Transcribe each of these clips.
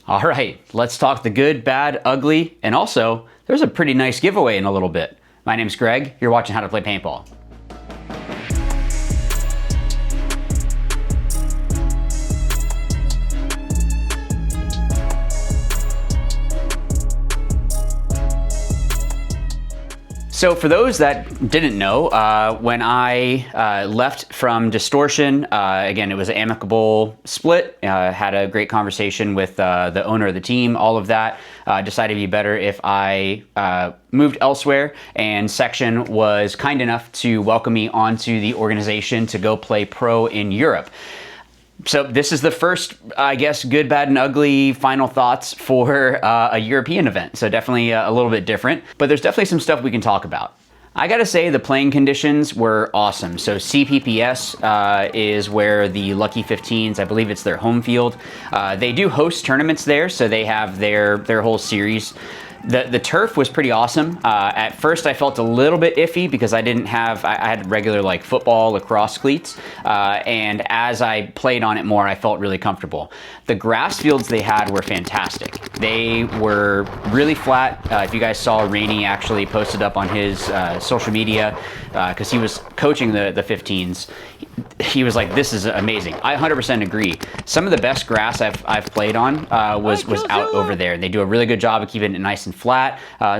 All right, let's talk the good, bad, ugly, and also there's a pretty nice giveaway in a little bit. My name's Greg, you're watching How to Play Paintball. So for those that didn't know, when I left from Distortion, again, it was an amicable split, had a great conversation with the owner of the team, all of that, decided it'd be better if I moved elsewhere, and Section was kind enough to welcome me onto the organization to go play pro in Europe. So this is the first, I guess, good, bad, and ugly final thoughts for a European event. So definitely a little bit different, but there's definitely some stuff we can talk about. I gotta say the playing conditions were awesome. So CPPS is where the Lucky 15s, I believe it's their home field. They do host tournaments there, so they have their whole series. The turf was pretty awesome. At first I felt a little bit iffy because I had regular like football, lacrosse cleats. And as I played on it more, I felt really comfortable. The grass fields they had were fantastic. They were really flat. If you guys saw, Rainey actually posted up on his social media, because he was coaching the 15s. He was like, this is amazing. I 100% agree. Some of the best grass I've played on was out over there. They do a really good job of keeping it nice and flat.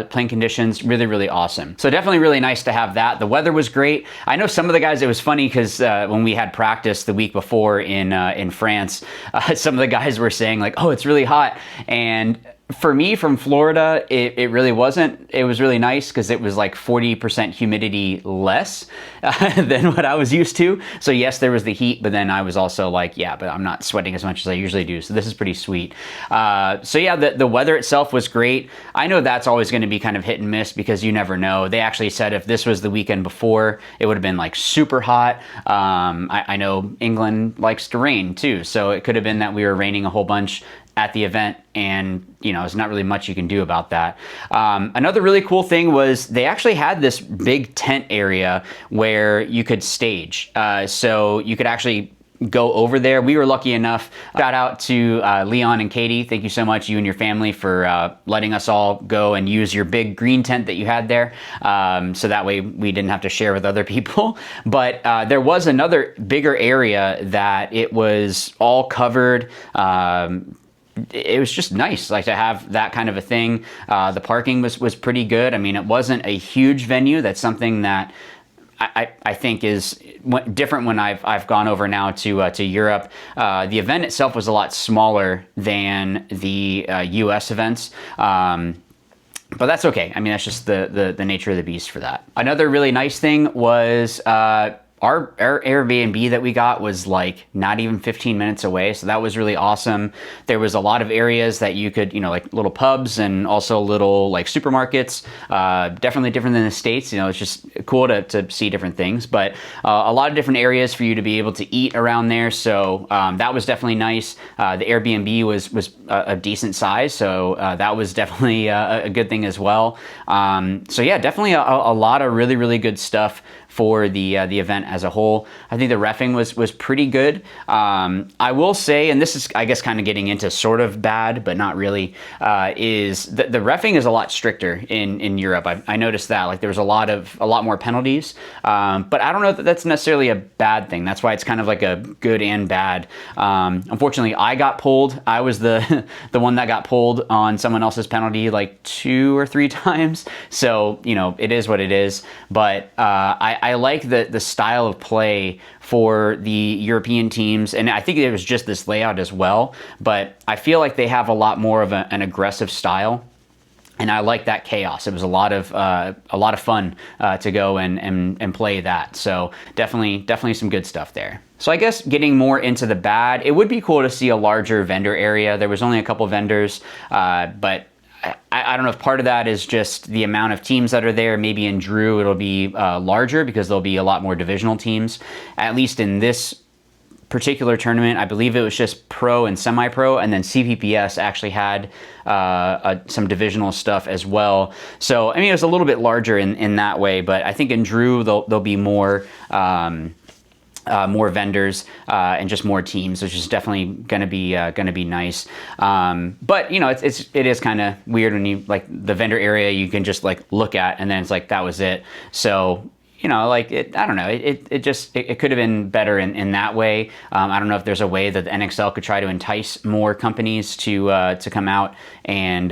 Playing conditions, really, really awesome. So definitely really nice to have that. The weather was great. I know some of the guys, it was funny because when we had practice the week before in France, some of the guys were saying like, oh, it's really hot. And for me from Florida, it really wasn't. It was really nice because it was like 40% humidity less than what I was used to. So yes, there was the heat, but then I was also like, yeah, but I'm not sweating as much as I usually do. So this is pretty sweet. So yeah, the weather itself was great. I know that's always going to be kind of hit and miss because you never know. They actually said if this was the weekend before, it would have been like super hot. I know England likes to rain too. So it could have been that we were raining a whole bunch at the event, and you know, there's not really much you can do about that. Another really cool thing was they actually had this big tent area where you could stage. So you could actually go over there. We were lucky enough. Shout out to Leon and Katie. Thank you so much, you and your family, for letting us all go and use your big green tent that you had there. So that way we didn't have to share with other people. But there was another bigger area that it was all covered. It was just nice, like, to have that kind of a thing. The parking was pretty good. I mean, it wasn't a huge venue. That's something that I think is different when I've gone over now to Europe. The event itself was a lot smaller than the US events. But that's okay. I mean, that's just the nature of the beast for that. Another really nice thing was our Airbnb that we got was like not even 15 minutes away. So that was really awesome. There was a lot of areas that you could, you know, like little pubs and also little like supermarkets. Definitely different than the States. You know, it's just cool to see different things, but a lot of different areas for you to be able to eat around there. So that was definitely nice. The Airbnb was a decent size. So that was definitely a good thing as well. So yeah, definitely a lot of really, really good stuff for the event as a whole. I think the reffing was pretty good. I will say, and this is, I guess, kind of getting into sort of bad, but not really, is the reffing is a lot stricter in Europe. I noticed that, like, there was a lot more penalties, but I don't know that that's necessarily a bad thing. That's why it's kind of like a good and bad. Unfortunately, I got pulled. I was the one that got pulled on someone else's penalty like 2 or 3 times. So, you know, it is what it is. But I like the style of play for the European teams, and I think it was just this layout as well, but I feel like they have a lot more of an aggressive style, and I like that chaos. It was a lot of fun to go and play that. So definitely some good stuff there. So I guess getting more into the bad, it would be cool to see a larger vendor area. There was only a couple vendors, but I don't know if part of that is just the amount of teams that are there. Maybe in Drew it'll be larger because there'll be a lot more divisional teams. At least in this particular tournament, I believe it was just pro and semi-pro, and then CPPS actually had some divisional stuff as well. So I mean, it was a little bit larger in that way, but I think in Drew there'll be more more vendors and just more teams, which is definitely going to be nice. But you know, it is kind of weird when you like the vendor area you can just like look at and then it's like that was it. So you know, like I don't know, it could have been better in that way. I don't know if there's a way that the NXL could try to entice more companies to come out and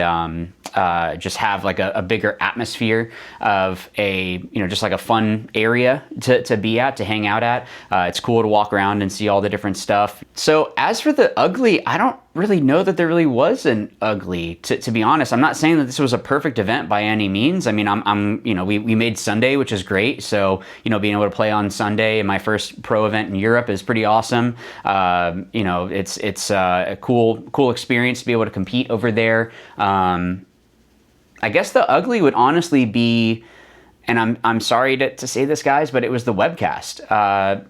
just have like a bigger atmosphere of just like a fun area to be at, to hang out at. It's cool to walk around and see all the different stuff. So as for the ugly, I don't really know that there really was an ugly, to be honest. I'm not saying that this was a perfect event by any means. I mean, we made Sunday, which is great. So, being able to play on Sunday in my first pro event in Europe is pretty awesome. It's a cool experience to be able to compete over there. I guess the ugly would honestly be, and I'm sorry to say this, guys, but it was the webcast.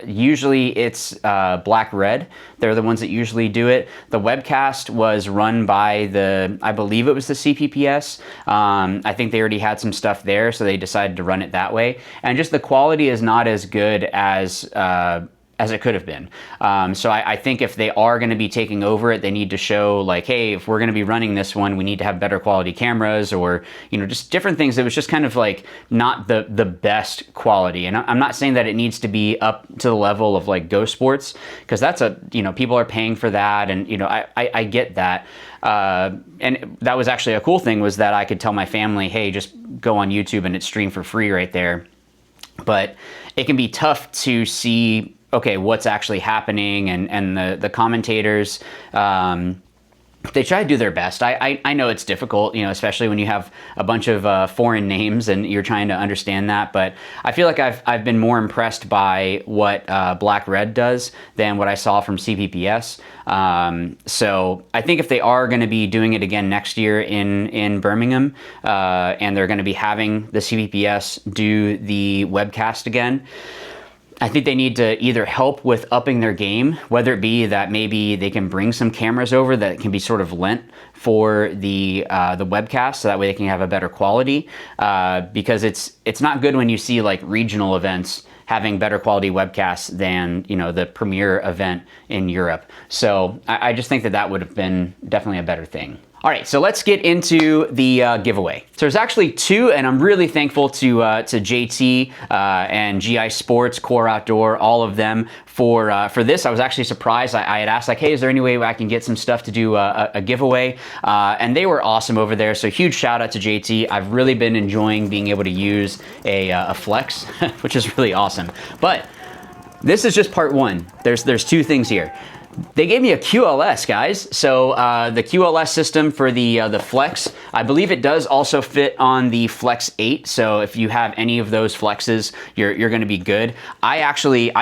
Usually it's Black Red. They're the ones that usually do it. The webcast was run by I believe it was the CPPS. I think they already had some stuff there, so they decided to run it that way. And just the quality is not as good as it could have been. So I think if they are going to be taking over it, they need to show like, hey, if we're going to be running this one, we need to have better quality cameras, or just different things. It was just kind of like not the best quality. And I'm not saying that it needs to be up to the level of like Go Sports, because that's people are paying for that, and I get that. And that was actually a cool thing, was that I could tell my family, hey, just go on YouTube and it's streamed for free right there. But it can be tough to see, okay, what's actually happening, and the commentators, they try to do their best. I know it's difficult, especially when you have a bunch of foreign names and you're trying to understand that. But I feel like I've been more impressed by what Black Red does than what I saw from CPPS. So I think if they are going to be doing it again next year in Birmingham, and they're going to be having the CPPS do the webcast again, I think they need to either help with upping their game, whether it be that maybe they can bring some cameras over that can be sort of lent for the webcast, so that way they can have a better quality. Because it's not good when you see like regional events having better quality webcasts than the premier event in Europe. So I just think that would have been definitely a better thing. All right, so let's get into the giveaway. So there's actually two, and I'm really thankful to JT and GI Sports, Core Outdoor, all of them for this. I was actually surprised. I had asked like, hey, is there any way I can get some stuff to do a giveaway? And they were awesome over there. So huge shout out to JT. I've really been enjoying being able to use a Flex, which is really awesome. But this is just part one. There's two things here. They gave me a QLS, guys. So the QLS system for the Flex, I believe it does also fit on the Flex 8. So if you have any of those Flexes, you're going to be good. I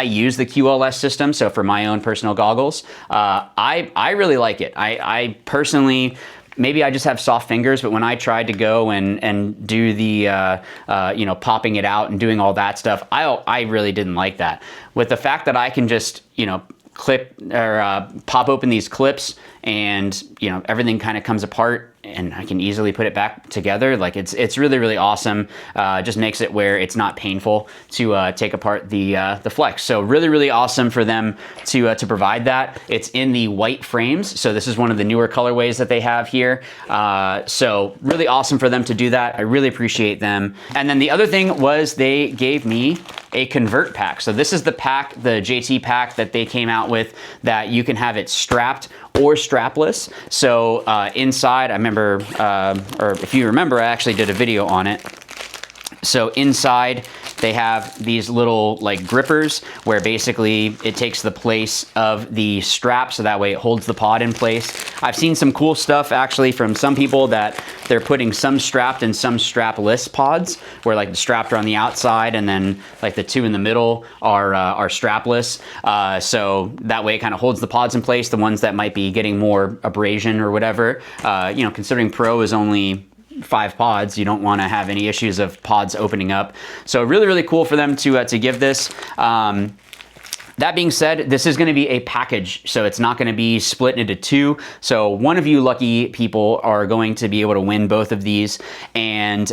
use the QLS system, so for my own personal goggles. I really like it. I personally, maybe I just have soft fingers, but when I tried to go and do the popping it out and doing all that stuff, I really didn't like that. With the fact that I can just clip or pop open these clips, and everything kind of comes apart, and I can easily put it back together. Like it's really, really awesome. Just makes it where it's not painful to take apart the Flex. So really, really awesome for them to provide that. It's in the white frames, so this is one of the newer colorways that they have here. So really awesome for them to do that. I really appreciate them. And then the other thing was they gave me a convert pack. So this is the pack, the JT pack that they came out with, that you can have it strapped or strapless. So inside, I remember, or if you remember, I actually did a video on it. So inside they have these little like grippers, where basically it takes the place of the strap, so that way it holds the pod in place. I've seen some cool stuff actually from some people that they're putting some strapped and some strapless pods, where like the strapped are on the outside and then like the two in the middle are strapless. So that way it kind of holds the pods in place, the ones that might be getting more abrasion or whatever. Considering Pro is only 5 pods, you don't want to have any issues of pods opening up. So really, really cool for them to give this. That being said, this is going to be a package, so it's not going to be split into 2. So one of you lucky people are going to be able to win both of these. And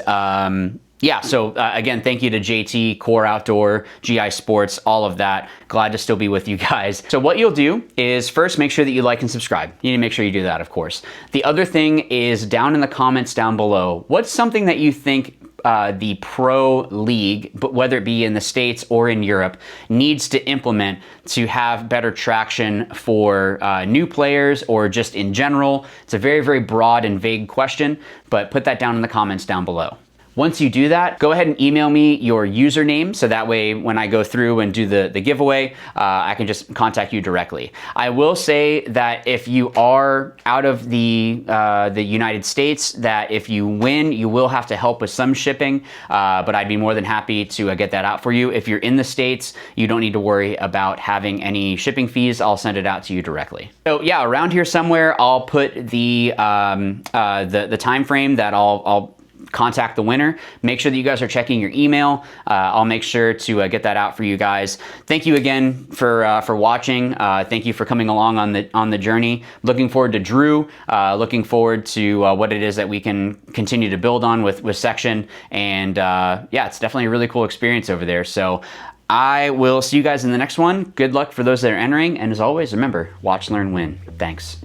Yeah, so again, thank you to JT, Core Outdoor, GI Sports, all of that. Glad to still be with you guys. So what you'll do is first make sure that you like and subscribe. You need to make sure you do that, of course. The other thing is down in the comments down below, what's something that you think the pro league, but whether it be in the States or in Europe, needs to implement to have better traction for new players or just in general? It's a very, very broad and vague question, but put that down in the comments down below. Once you do that, go ahead and email me your username so that way when I go through and do the giveaway, I can just contact you directly. I will say that if you are out of the United States, that if you win, you will have to help with some shipping, but I'd be more than happy to get that out for you. If you're in the States, you don't need to worry about having any shipping fees. I'll send it out to you directly. So yeah, around here somewhere, I'll put the time frame that I'll contact the winner. Make sure that you guys are checking your email. I'll make sure to get that out for you guys. Thank you again for watching. Thank you for coming along on the journey. Looking forward to Drew. Looking forward to what it is that we can continue to build on with Section. And yeah, it's definitely a really cool experience over there. So I will see you guys in the next one. Good luck for those that are entering. And as always, remember, watch, learn, win. Thanks.